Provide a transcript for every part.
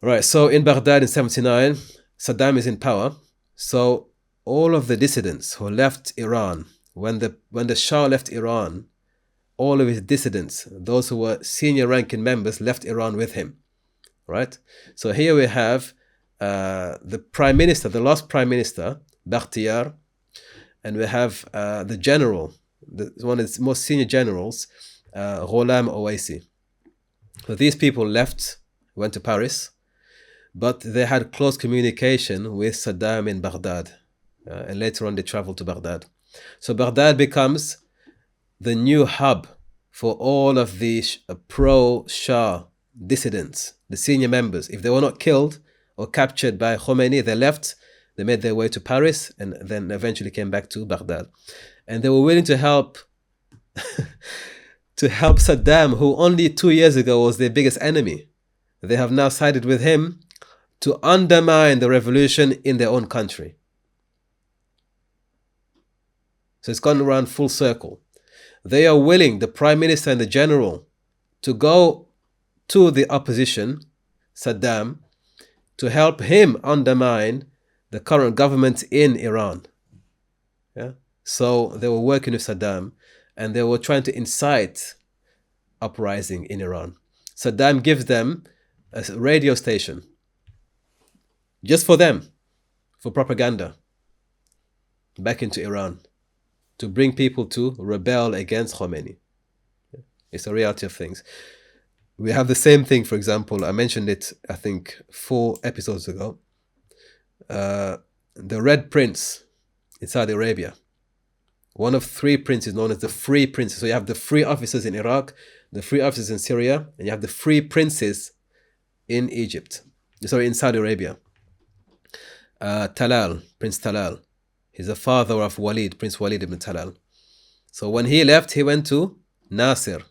Right, so in Baghdad in 79, Saddam is in power. So all of the dissidents who left Iran, when the Shah left Iran, all of his dissidents, those who were senior ranking members, left Iran with him. Right? So here we have the prime minister, the last prime minister, 𝗏𝗏𝗓, and we have the general, one of the most senior generals, 𝗏𝙗𝙗𝙬𝙘. So these people left, went to Paris, but they had close communication with Saddam in Baghdad, and later on they traveled to Baghdad. So Baghdad becomes the new hub for all of the pro-Shah dissidents, the senior members. If they were not killed or captured by Khomeini, they left, they made their way to Paris, and then eventually came back to Baghdad. And they were willing to help to help Saddam, who only 2 years ago was their biggest enemy. They have now sided with him to undermine the revolution in their own country. So it's gone around full circle. They are willing, the prime minister and the general, to go to the opposition, Saddam, to help him undermine the current government in Iran. Yeah? So they were working with Saddam, and they were trying to incite uprising in Iran. Saddam gives them a radio station just for them, for propaganda, back into Iran, to bring people to rebel against Khomeini. It's a reality of things. We have the same thing, for example, I mentioned it, I think, 4 episodes ago. The Red Prince in Saudi Arabia. One of 3 princes known as the Free Princes. So you have the free officers in Iraq, the free officers in Syria, and you have the free princes in Egypt. Sorry, in Saudi Arabia. Talal, Prince Talal. He's the father of Walid, Prince Walid ibn Talal. So when he left, he went to Nasir.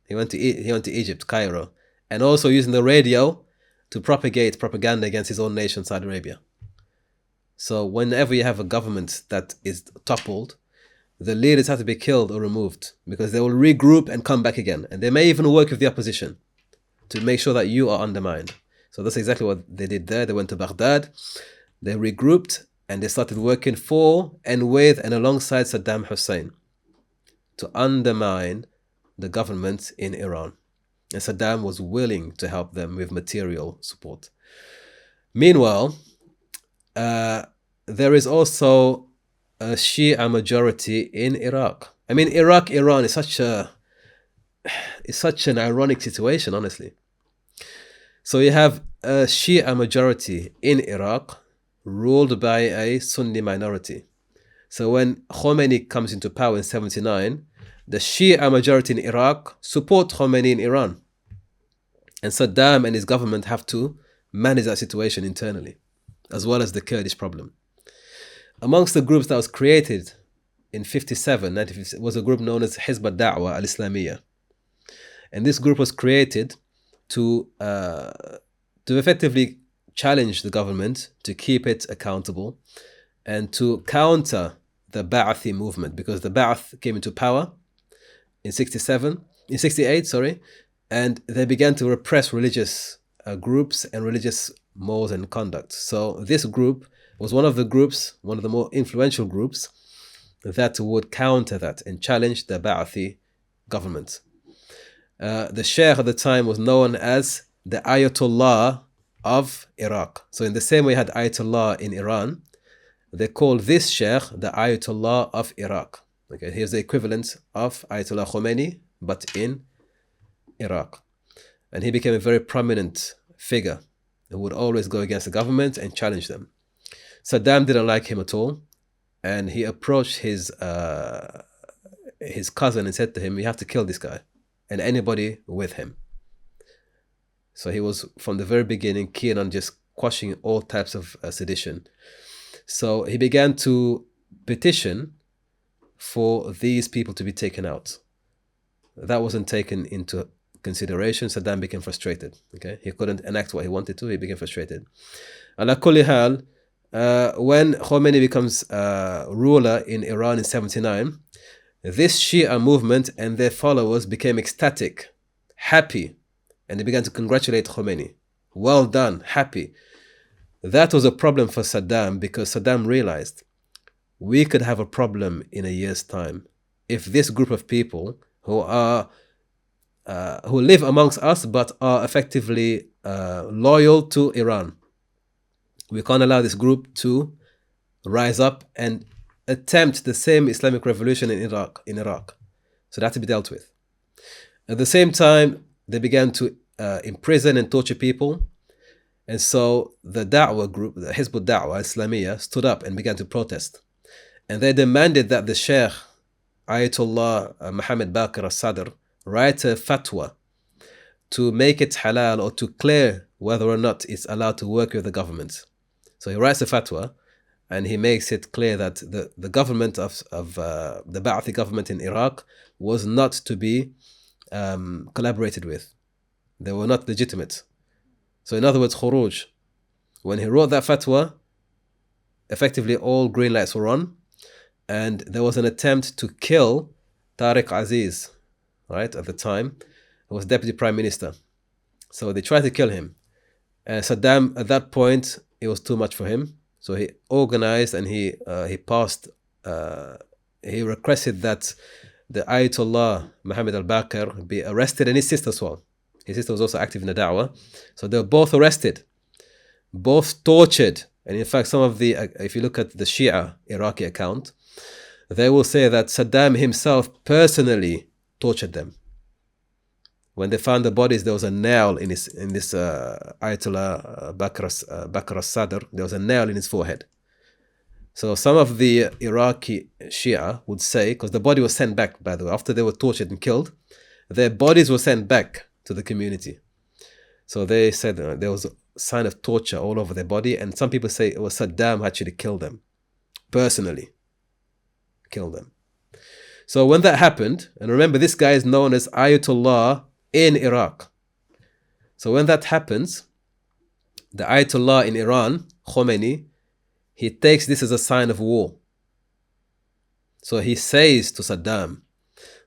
He went to Egypt, Cairo, and also using the radio to propagate propaganda against his own nation, Saudi Arabia. So whenever you have a government that is toppled, the leaders have to be killed or removed, because they will regroup and come back again. And they may even work with the opposition to make sure that you are undermined. So that's exactly what they did there. They went to Baghdad, they regrouped, and they started working for and with and alongside Saddam Hussein to undermine the government in Iran. And Saddam was willing to help them with material support. Meanwhile, there is also a Shia majority in Iraq. I mean, Iran is such an ironic situation, honestly. So you have a Shia majority in Iraq ruled by a Sunni minority. So when Khomeini comes into power in 79, the Shia majority in Iraq support Khomeini in Iran. And Saddam and his government have to manage that situation internally, as well as the Kurdish problem. Amongst the groups that was created in 1957, was a group known as Hizb al-Da'wah al-Islamiyya. And this group was created to effectively challenge the government, to keep it accountable, and to counter the Ba'athi movement, because the Ba'ath came into power in 68, and they began to repress religious groups and religious mores and conduct. So this group was one of the more influential groups that would counter that and challenge the Ba'athi government. The Sheikh at the time was known as the Ayatollah of Iraq. So in the same way you had Ayatollah in Iran, they called this Sheikh the Ayatollah of Iraq. Okay, here's the equivalent of Ayatollah Khomeini, but in Iraq. And he became a very prominent figure who would always go against the government and challenge them. Saddam didn't like him at all, and he approached his cousin and said to him, "You have to kill this guy and anybody with him." So he was, from the very beginning, keen on just quashing all types of sedition. So he began to petition for these people to be taken out. That wasn't taken into consideration. Saddam became frustrated. Okay, he couldn't enact what he wanted to. He became frustrated. Ala kulli hal, when Khomeini becomes ruler in Iran in 79, this Shia movement and their followers became ecstatic, happy, and they began to congratulate Khomeini well done, happy. That was a problem for Saddam, because Saddam realized we could have a problem in a year's time if this group of people who live amongst us but are effectively loyal to Iran, we can't allow this group to rise up and attempt the same Islamic revolution in Iraq. So that had to be dealt with. At the same time, they began to imprison and torture people. And so the Da'wah group, the 𝗃𝙑𝙑𝙑 Islamiyya, stood up and began to protest. And they demanded that the Sheikh Ayatollah Muhammad Baqir al-Sadr write a fatwa to make it halal, or to clear whether or not it's allowed to work with the government. So he writes a fatwa, and he makes it clear that the government of the Ba'athi government in Iraq was not to be collaborated with. They were not legitimate. So in other words, khuruj. When he wrote that fatwa, effectively all green lights were on, and there was an attempt to kill Tariq Aziz, right, at the time, who was deputy prime minister. So they tried to kill him. And Saddam, at that point, it was too much for him. So he organized and he requested that the Ayatollah Muhammad al-Baqir be arrested, and his sister as well. His sister was also active in the da'wah. So they were both arrested, both tortured. And in fact, some of the, if you look at the Shia Iraqi account, they will say that Saddam himself personally tortured them. When they found the bodies, there was a nail in this Ayatollah Baqir al-Sadr. There was a nail in his forehead. So some of the Iraqi Shia would say, because the body was sent back, by the way, after they were tortured and killed, their bodies were sent back to the community. So they said there was a sign of torture all over their body, and some people say it was Saddam who actually killed them, personally killed them. So when that happened, and remember, this guy is known as Ayatollah in Iraq. So when that happens, the Ayatollah in Iran, Khomeini, he takes this as a sign of war. So he says to Saddam,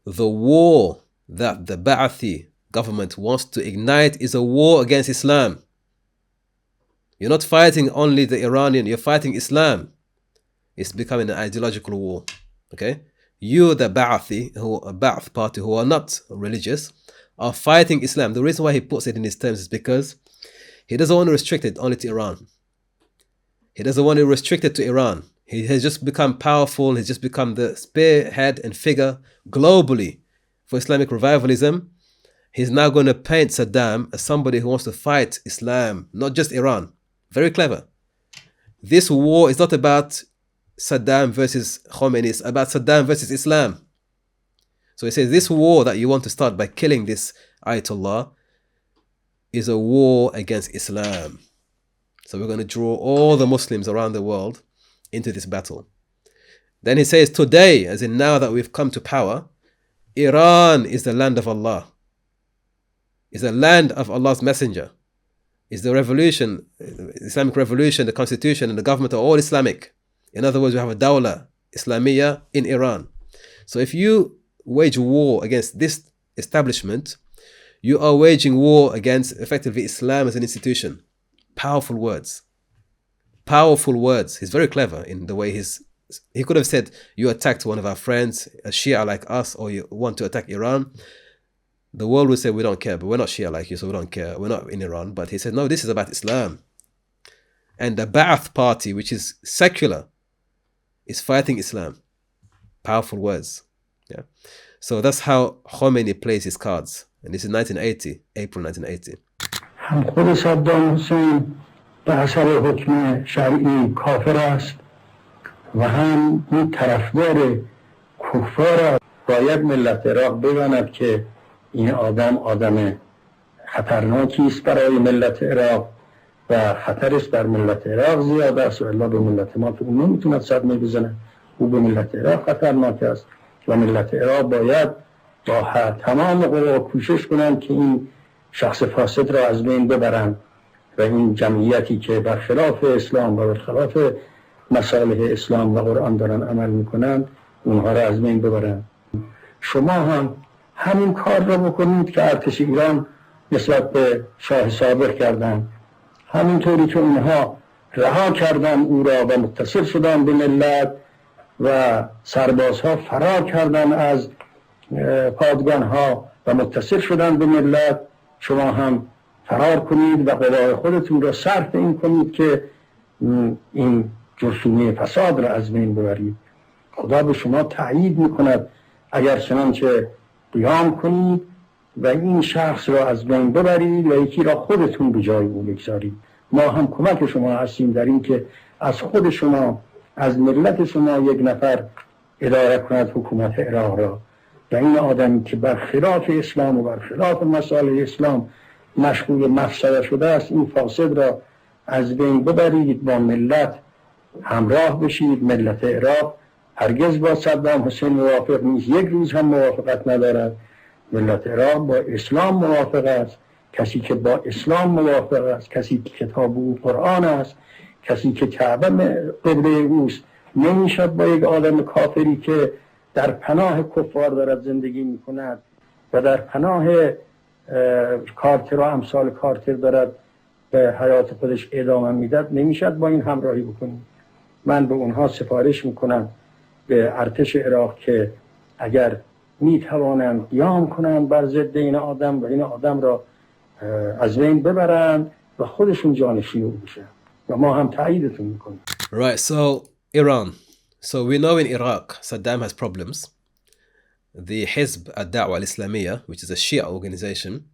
the war that the Ba'athi government wants to ignite is a war against Islam. You're not fighting only the Iranian, you're fighting Islam. It's becoming an ideological war. Okay? You, the Ba'ath party, who are not religious, are fighting Islam. The reason why he puts it in these terms is because he doesn't want to restrict it only to Iran. He doesn't want to restrict it to Iran. He has just become powerful. He's just become the spearhead and figure globally for Islamic revivalism. He's now going to paint Saddam as somebody who wants to fight Islam, not just Iran. Very clever. This war is not about Saddam versus Khomeini. It's about Saddam versus Islam. So he says this war that you want to start by killing this Ayatollah is a war against Islam. So we're going to draw all the Muslims around the world into this battle. Then he says, today, as in now that we've come to power, Iran is the land of Allah. Is the land of Allah's messenger. Is the revolution, Islamic revolution, the constitution and the government are all Islamic. In other words, we have a dawla, Islamiyya in Iran. So if you wage war against this establishment, you are waging war against effectively Islam as an institution. Powerful words. Powerful words. He's very clever in the way he could have said, you attacked one of our friends, a Shia like us, or you want to attack Iran. The world would say, we don't care, but we're not Shia like you, so we don't care. We're not in Iran. But he said, no, this is about Islam. And the Ba'ath party, which is secular, is fighting Islam. Powerful words. Yeah. So that's how Khomeini plays his cards. And this is 1980, April 1980. خود صدام حسین به اثر حکم شرعی کافر است و هم این طرفدار کفار باید ملت عراق بداند که این آدم خطرناکی است برای ملت عراق و خطرش در ملت عراق زیاد است و الا به ملت ما که اون نمیتوند صدمه بزنه. او به ملت عراق خطرناک است و ملت عراق باید با تمام قوا کوشش کنند که این شخص فاسد را از بین ببرند و این جمعیتی که برخلاف اسلام و برخلاف مصالح اسلام و قرآن دارن عمل میکنند اونها را از بین ببرند. شما هم همین کار را بکنید که ارتش ایران نسبت به شاه سابق کردند همینطوری که اونها رها کردن او را و متصل شدن به ملت و سربازها فرار کردن از پادگانها و متصل شدن به ملت، شما هم فرار کنید و قوای خودتون را صرف این کنید که این جرثومه فساد را از بین ببرید. خدا به شما تأیید میکند اگر چنانچه قیام کنید و این شخص را از بین ببرید و یکی را خودتون به جای او بگذارید. ما هم کمک شما هستیم در این که از خود شما، از ملت شما یک نفر اداره کند حکومت عراق را و این آدمی که برخلاف اسلام و برخلاف مصالح اسلام مشغول مفسده شده است، این فاسد را از بین ببرید، با ملت همراه بشید. ملت عراق هرگز با صدام حسین موافق نیست، یک روز هم موافقت ندارد. ملت عراق با اسلام موافق است. کسی که با اسلام موافق است، کسی که کتاب او قرآن است، کسی که کعبه قبله اوست، نمیشد با یک آدم کافری که در پناه کفار دارد زندگی میکند و در پناه کارتر و امثال کارتر دارد به حیات خودش ادامه میداد، نمیشد با این همراهی بکنید. من به اونها سفارش میکنم، به ارتش عراق، که اگر میتوانند قیام کنند بر ضد این آدم و این آدم را از بین ببرند و خودشون جانشین او بشن و ما هم تاییدتون میکنیم. Right, so Iran. So we know in Iraq, Saddam has problems. The Hizb al-Da'wah al-Islamiyya, which is a Shia organization,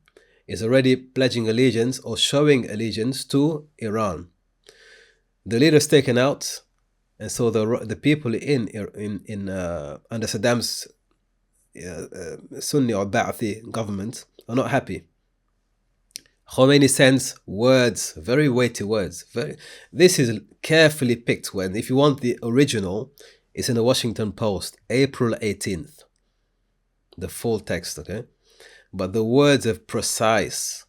is already pledging allegiance or showing allegiance to Iran. The leader is taken out, and so the people in under Saddam's Sunni or Ba'athi government are not happy. Khomeini sends words, very weighty words. This is carefully picked. When, if you want the original, it's in the Washington Post, April 18th. The full text, okay? But the words are precise.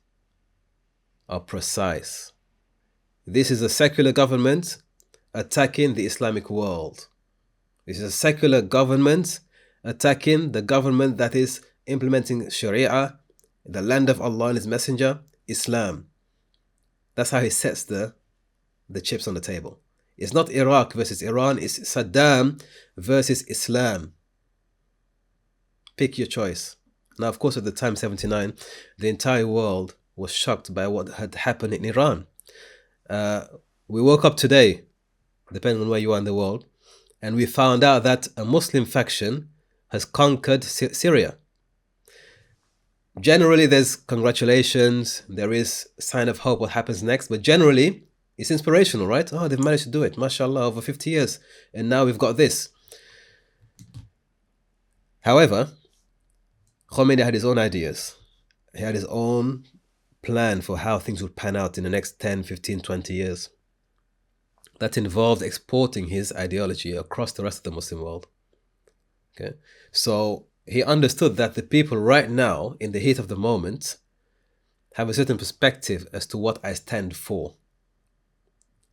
This is a secular government attacking the Islamic world. This is a secular government attacking the government that is implementing Sharia, the land of Allah and His Messenger, Islam. That's how he sets the chips on the table. It's not Iraq versus Iran, it's Saddam versus Islam. Pick your choice. Now, of course, at the time, 79, the entire world was shocked by what had happened in Iran. We woke up today, depending on where you are in the world, and we found out that a Muslim faction has conquered Syria. Generally, there's congratulations, there is a sign of hope what happens next, but generally, it's inspirational, right? Oh, they've managed to do it, mashallah, over 50 years, and now we've got this. However, Khomeini had his own ideas. He had his own plan for how things would pan out in the next 10, 15, 20 years. That involved exporting his ideology across the rest of the Muslim world. Okay, so he understood that the people right now, in the heat of the moment, have a certain perspective as to what I stand for.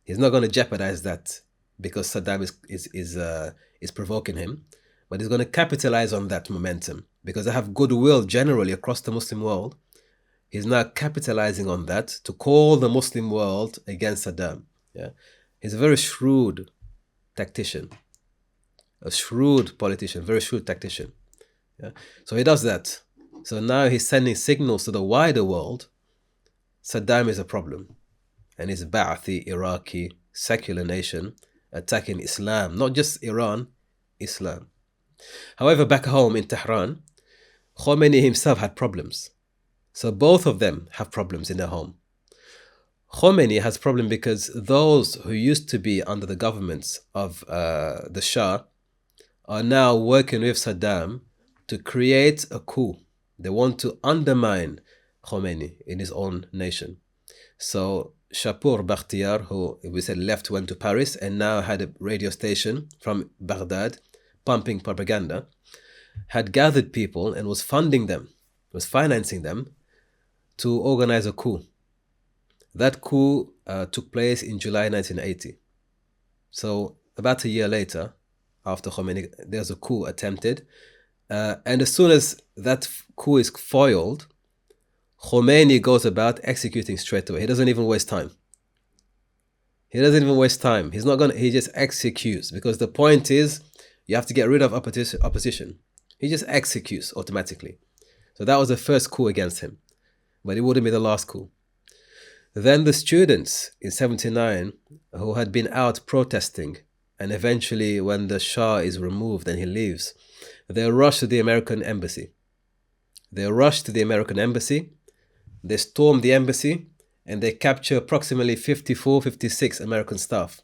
He's not going to jeopardize that because Saddam is provoking him, but he's going to capitalize on that momentum because they have goodwill generally across the Muslim world. He's now capitalizing on that to call the Muslim world against Saddam. Yeah, he's a very shrewd tactician, a shrewd politician, very shrewd tactician. Yeah, so he does that. So now he's sending signals to the wider world. Saddam is a problem, and he's a Ba'athi, Iraqi, secular nation attacking Islam, not just Iran, Islam. However, back home in Tehran, Khomeini himself had problems. So both of them have problems in their home. Khomeini has a problem because those who used to be under the governments of the Shah are now working with Saddam to create a coup. They want to undermine Khomeini in his own nation. So 𝗃𝙁𝗓𝗏, who we said left, went to Paris and now had a radio station from Baghdad pumping propaganda, had gathered people and was funding them, was financing them to organize a coup. That coup took place in July 1980. So about a year later, after Khomeini, there's a coup attempted. And as soon as that coup is foiled, Khomeini goes about executing straight away. He doesn't even waste time. He doesn't even waste time. He's not gonna. He just executes, because the point is you have to get rid of opposition. He just executes automatically. So that was the first coup against him, but it wouldn't be the last coup. Then the students in 79 who had been out protesting, and eventually when the Shah is removed and he leaves, they rush to the American embassy. They rush to the American embassy. They storm the embassy, and they capture approximately 54, 56 American staff.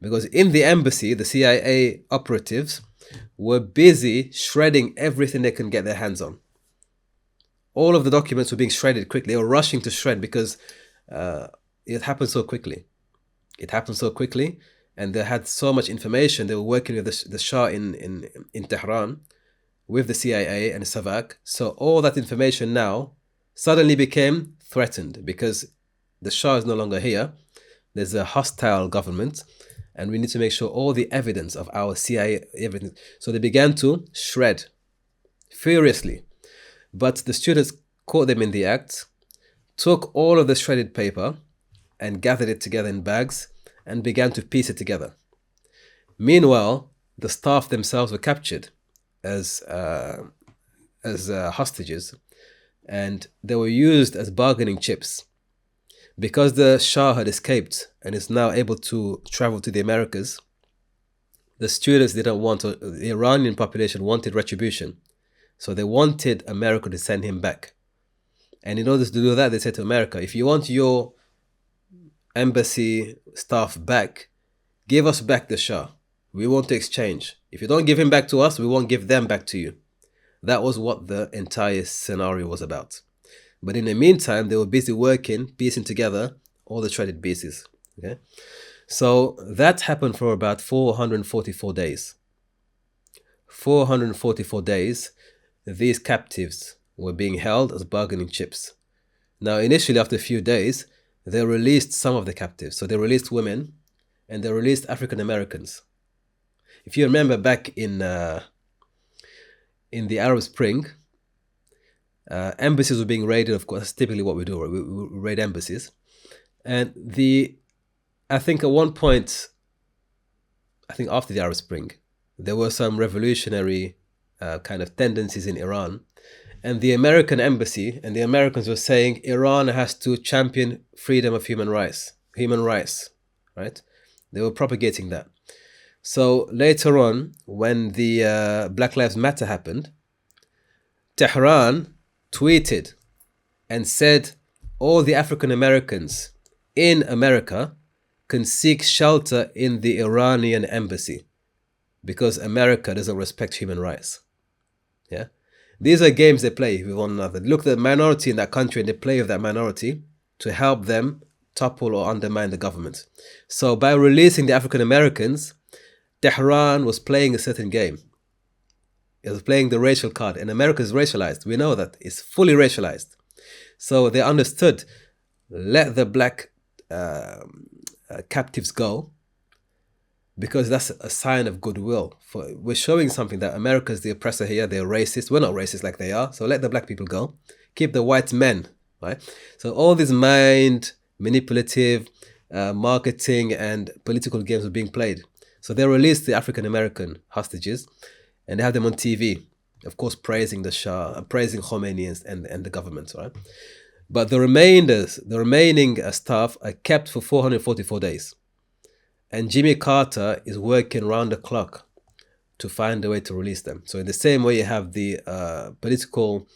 Because in the embassy, the CIA operatives were busy shredding everything they can get their hands on. All of the documents were being shredded quickly. They were rushing to shred because it happened so quickly. It happened so quickly, and they had so much information. They were working with the Shah in Tehran, with the CIA and SAVAK. So all that information now suddenly became threatened, because the Shah is no longer here. There's a hostile government, and we need to make sure all the evidence of our CIA evidence. So they began to shred furiously. But the students caught them in the act, took all of the shredded paper and gathered it together in bags and began to piece it together. Meanwhile, the staff themselves were captured as hostages, and they were used as bargaining chips. Because the Shah had escaped and is now able to travel to the Americas, the students didn't want to, the Iranian population wanted retribution. So they wanted America to send him back. And in order to do that, they said to America, if you want your embassy staff back, give us back the Shah. We want to exchange. If you don't give him back to us, we won't give them back to you. That was what the entire scenario was about. But in the meantime, they were busy working, piecing together all the shredded pieces. Okay? So that happened for about 444 days. 444 days, these captives were being held as bargaining chips. Now, initially, after a few days, they released some of the captives. So they released women, and they released African Americans. If you remember back in the Arab Spring, embassies were being raided. Of course, that's typically what we do. We raid embassies. And I think at one point, after the Arab Spring, there were some revolutionary kind of tendencies in Iran. And the American embassy and the Americans were saying Iran has to champion freedom of human rights, right? They were propagating that. So later on, when the Black Lives Matter happened, Tehran tweeted and said all the African Americans in America can seek shelter in the Iranian embassy because America doesn't respect human rights. Yeah, these are games they play with one another. Look at the minority in that country and they play with that minority to help them topple or undermine the government. So by releasing the African Americans, Tehran was playing a certain game. It was playing the racial card, and America is racialized. We know that. It's fully racialized. So they understood, let the black captives go, because that's a sign of goodwill. We're showing something that America is the oppressor here. They're racist. We're not racist like they are. So let the black people go. Keep the white men, right? So all these mind manipulative marketing and political games are being played. So they released the African American hostages, and they have them on TV, of course, praising the Shah, praising Khomeini and the government, right? But the remaining staff are kept for 444 days. And Jimmy Carter is working round the clock to find a way to release them. So in the same way you have the political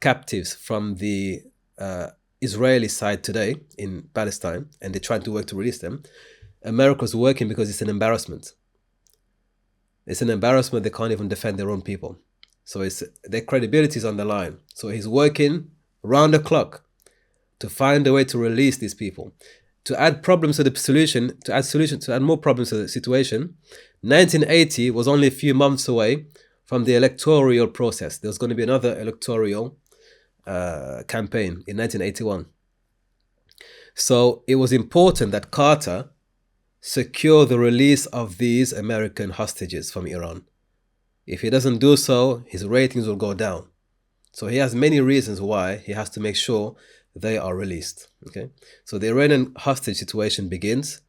captives from the Israeli side today in Palestine, and they're trying to work to release them, America's working because it's an embarrassment. It's an embarrassment. They can't even defend their own people. So their credibility is on the line. So he's working round the clock to find a way to release these people. To add problems to the solution, to add more problems to the situation, 1980 was only a few months away from the electoral process. There was going to be another electoral campaign in 1981. So it was important that Carter secure the release of these American hostages from Iran. If he doesn't do so, his ratings will go down. So he has many reasons why he has to make sure they are released. Okay, so the Iranian hostage situation begins,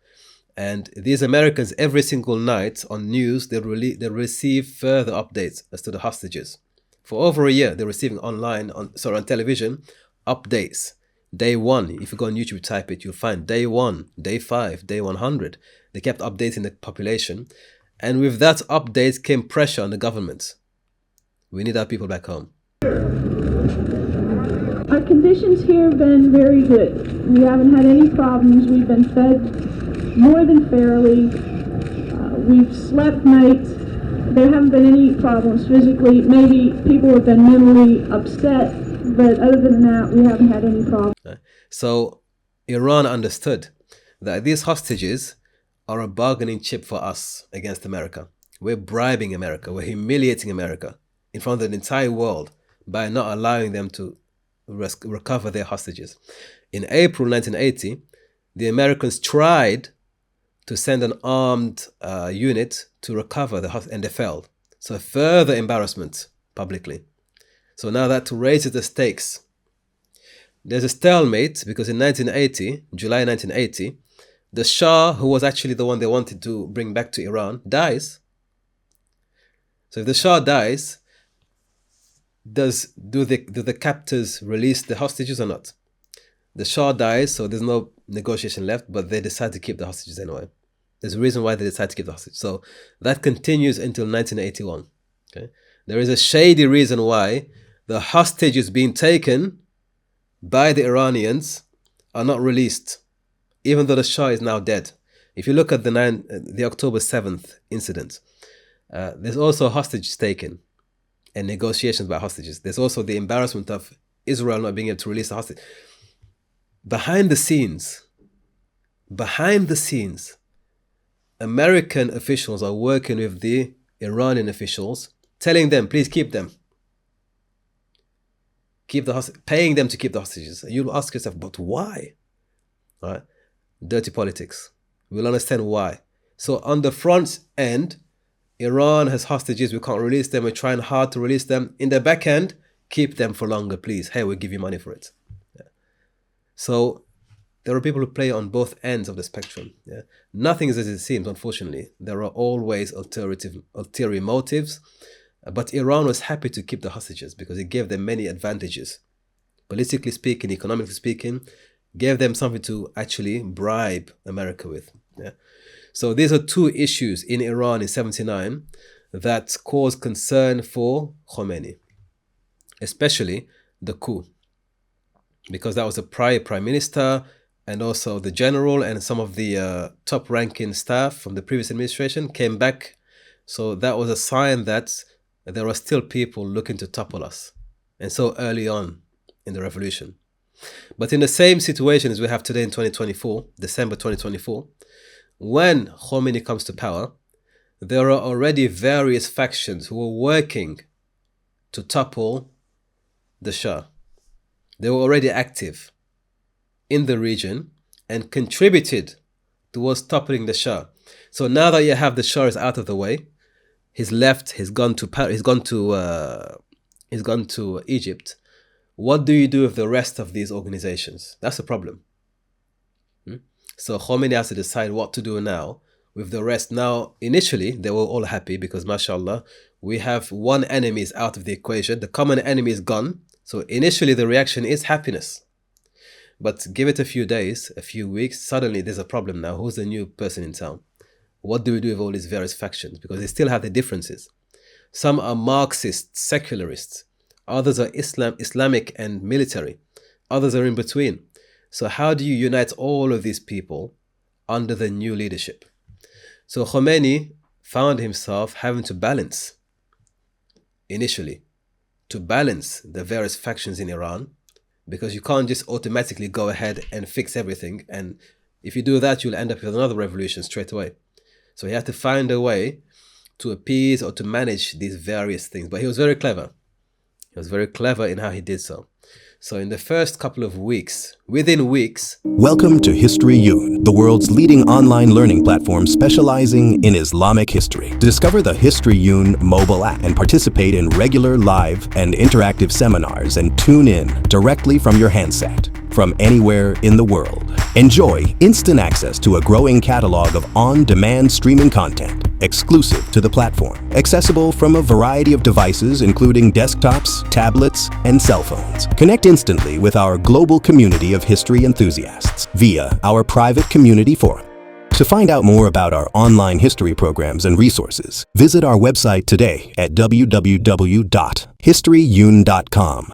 And these Americans, every single night on news, they receive further updates as to the hostages. For over a year, they're receiving on television, updates. Day 1, if you go on YouTube, type it, you'll find day 1, day 5, day 100. They kept updating the population. And with that update came pressure on the government. We need our people back home. Our conditions here have been very good. We haven't had any problems. We've been fed more than fairly. We've slept nights. There haven't been any problems physically. Maybe people have been mentally upset, but other than that, we haven't had any problems. So Iran understood that these hostages are a bargaining chip for us against America. We're bribing America. We're humiliating America in front of the entire world by not allowing them to recover their hostages. In April 1980, the Americans tried to send an armed unit to recover the hostages, and they failed. So further embarrassment publicly. So now that raises the stakes. There's a stalemate because in 1980, July 1980, the Shah, who was actually the one they wanted to bring back to Iran, dies. So if the Shah dies, do the captors release the hostages or not? The Shah dies, so there's no negotiation left, but they decide to keep the hostages anyway. There's a reason why they decide to keep the hostages. So that continues until 1981. Okay? There is a shady reason why the hostages being taken by the Iranians are not released, even though the Shah is now dead. If you look at the October 7th incident, there's also hostages taken and negotiations about hostages. There's also the embarrassment of Israel not being able to release the hostage. Behind the scenes, American officials are working with the Iranian officials, telling them, please keep them. Keep the paying them to keep the hostages. And you'll ask yourself, but why? All right? Dirty politics. We'll understand why. So on the front end, Iran has hostages. We can't release them. We're trying hard to release them. In the back end, keep them for longer, please. Hey, we'll give you money for it. Yeah. So there are people who play on both ends of the spectrum. Yeah. Nothing is as it seems, unfortunately. There are always ulterior motives. But Iran was happy to keep the hostages because it gave them many advantages. Politically speaking, economically speaking, gave them something to actually bribe America with. Yeah. So these are two issues in Iran in 1979 that caused concern for Khomeini, especially the coup, because that was a prior prime minister and also the general and some of the top-ranking staff from the previous administration came back. So that was a sign that there are still people looking to topple us, and so early on in the revolution. But in the same situation as we have today in 2024, December 2024, when Khomeini comes to power, there are already various factions who are working to topple the Shah. They were already active in the region and contributed towards toppling the Shah. So now that you have the Shah is out of the way, he's left, he's gone to Egypt. What do you do with the rest of these organizations? That's the problem. So Khomeini has to decide what to do now with the rest. Now, initially, they were all happy because, mashallah, we have one enemy is out of the equation. The common enemy is gone. So initially, the reaction is happiness. But give it a few days, a few weeks, suddenly there's a problem now. Who's the new person in town? What do we do with all these various factions? Because they still have the differences. Some are Marxists, secularists. Others are Islamic and military. Others are in between. So how do you unite all of these people under the new leadership? So Khomeini found himself having to balance, initially, to balance the various factions in Iran, because you can't just automatically go ahead and fix everything. And if you do that, you'll end up with another revolution straight away. So he had to find a way to appease or to manage these various things. But he was very clever. He was very clever in how he did so. So in the first couple of weeks, within weeks... Welcome to History Yoon, the world's leading online learning platform specializing in Islamic history. To discover the History Yoon mobile app and participate in regular live and interactive seminars and tune in directly from your handset. from anywhere in the world. Enjoy instant access to a growing catalog of on-demand streaming content exclusive to the platform, accessible from a variety of devices including desktops, tablets, and cell phones. Connect instantly with our global community of history enthusiasts via our private community forum. To find out more about our online history programs and resources, visit our website today at www.historyune.com.